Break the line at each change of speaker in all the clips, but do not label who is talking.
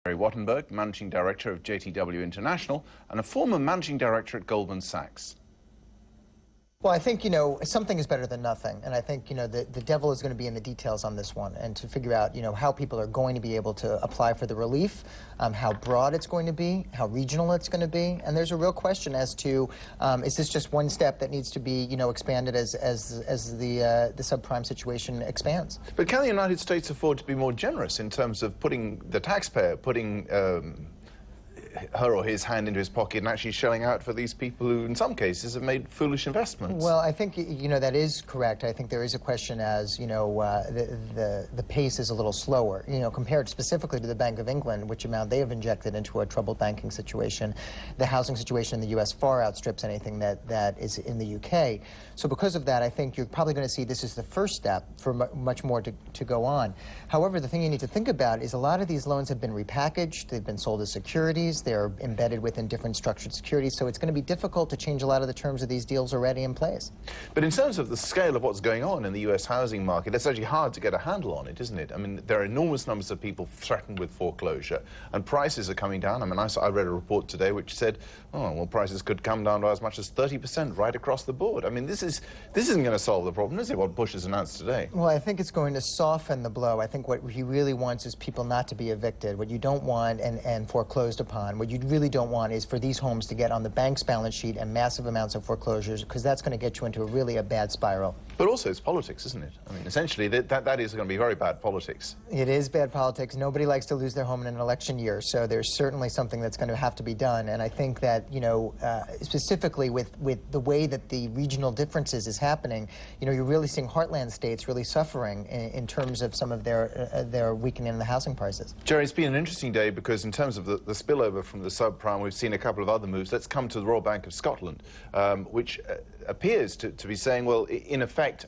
Wattenberg, Managing Director of JTW International and a former Managing Director at Goldman Sachs.
Well, I think, something is better than nothing. And I think, the devil is going to be in the details on this one, and to figure out, how people are going to be able to apply for the relief, how broad it's going to be, how regional it's going to be. And there's a real question as to, is this just one step that needs to be, expanded as the subprime situation expands?
But can the United States afford to be more generous in terms of putting the taxpayer, putting her or his hand into his pocket and actually shelling out for these people who, in some cases, have made foolish investments?
Well, I think, that is correct. I think there is a question as, the pace is a little slower, compared specifically to the Bank of England, which amount they have injected into a troubled banking situation. The housing situation in the U.S. far outstrips anything that is in the U.K. So because of that, I think you're probably going to see this as the first step for much more to go on. However, the thing you need to think about is a lot of these loans have been repackaged, they've been sold as securities, they're embedded within different structured securities, so it's going to be difficult to change a lot of the terms of these deals already in place.
But in terms of the scale of what's going on in the U.S. housing market, it's actually hard to get a handle on it, isn't it? I mean, there are enormous numbers of people threatened with foreclosure, and prices are coming down. I mean, I read a report today which said, oh, well, prices could come down to as much as 30% right across the board. I mean, this isn't going to solve the problem, is it, what Bush has announced today?
Well, I think it's going to soften the blow. I think what he really wants is people not to be evicted. What you don't want and foreclosed upon, what you really don't want is for these homes to get on the bank's balance sheet and massive amounts of foreclosures, because that's going to get you into a bad spiral.
But also it's politics, isn't it? I mean, essentially, that is going to be very bad politics.
It is bad politics. Nobody likes to lose their home in an election year, so there's certainly something that's going to have to be done. And I think that, specifically with the way that the regional differences is happening, you're really seeing heartland states really suffering in terms of some of their weakening in the housing prices.
Jerry, it's been an interesting day because in terms of the spillover from the subprime, we've seen a couple of other moves. Let's come to the Royal Bank of Scotland, which appears to be saying, well, in effect,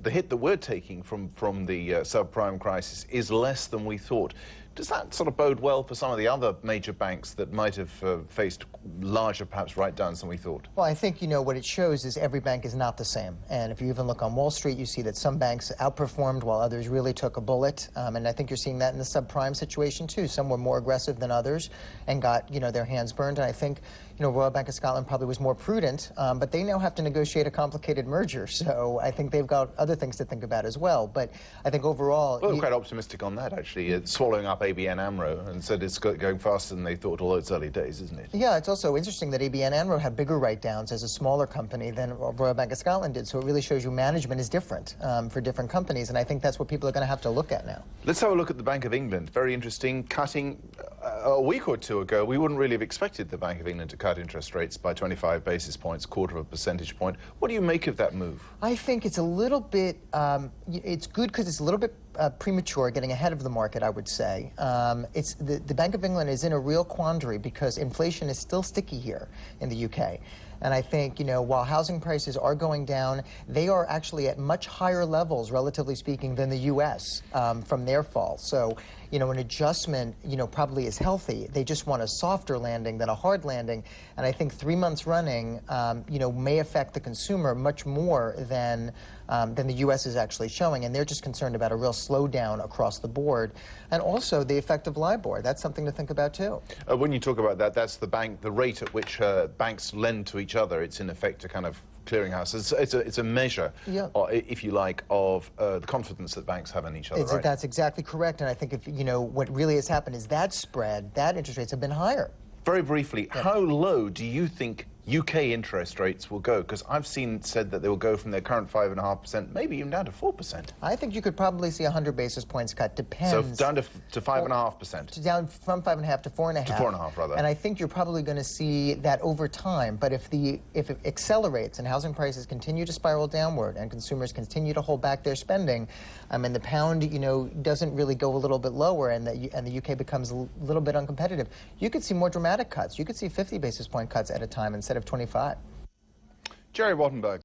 the hit that we're taking from the subprime crisis is less than we thought. Does that sort of bode well for some of the other major banks that might have faced larger, perhaps, write-downs than we thought?
Well, I think, what it shows is every bank is not the same. And if you even look on Wall Street, you see that some banks outperformed while others really took a bullet. And I think you're seeing that in the subprime situation, too. Some were more aggressive than others and got, their hands burned. And I think, Royal Bank of Scotland probably was more prudent, but they now have to negotiate a complicated merger. So I think they've got other things to think about as well. But I think overall...
Well, I'm quite optimistic on that, actually. Swallowing up ABN AMRO and said it's going faster than they thought, although it's early days, isn't it?
Yeah, it's also interesting that ABN AMRO had bigger write-downs as a smaller company than Royal Bank of Scotland did, so it really shows you management is different for different companies, and I think that's what people are going to have to look at now.
Let's have a look at the Bank of England. Very interesting, cutting a week or two ago. We wouldn't really have expected the Bank of England to cut interest rates by 25 basis points, quarter of a percentage point. What do you make of that move?
I think it's a little bit, it's good because it's a little bit premature, getting ahead of the market, I would say. The Bank of England is in a real quandary because inflation is still sticky here in the UK. And I think, while housing prices are going down, they are actually at much higher levels, relatively speaking, than the U.S. From their fall. So, an adjustment, probably is healthy. They just want a softer landing than a hard landing. And I think 3 months running, may affect the consumer much more than the U.S. is actually showing. And they're just concerned about a real slowdown across the board. And also the effect of LIBOR. That's something to think about, too.
When you talk about that, that's the rate at which banks lend to each other. It's in effect a kind of clearinghouse. It's a measure, yeah, if you like, of the confidence that banks have in each other, right?
That's exactly correct. And I think if what really has happened is that spread, that interest rates have been higher.
Very briefly, yeah, how low do you think UK interest rates will go? Because I've said that they will go from their current 5.5%, maybe even down to 4%.
I think you could probably see 100 basis points cut. Depends.
So down to 5.5%.
Down from 5.5 to 4.5.
To 4.5, rather.
And I think you're probably going to see that over time. But if it accelerates and housing prices continue to spiral downward and consumers continue to hold back their spending, and the pound, doesn't really go a little bit lower, and the UK becomes a little bit uncompetitive, you could see more dramatic cuts. You could see 50 basis point cuts at a time instead of 25.
Jerry Wattenberg.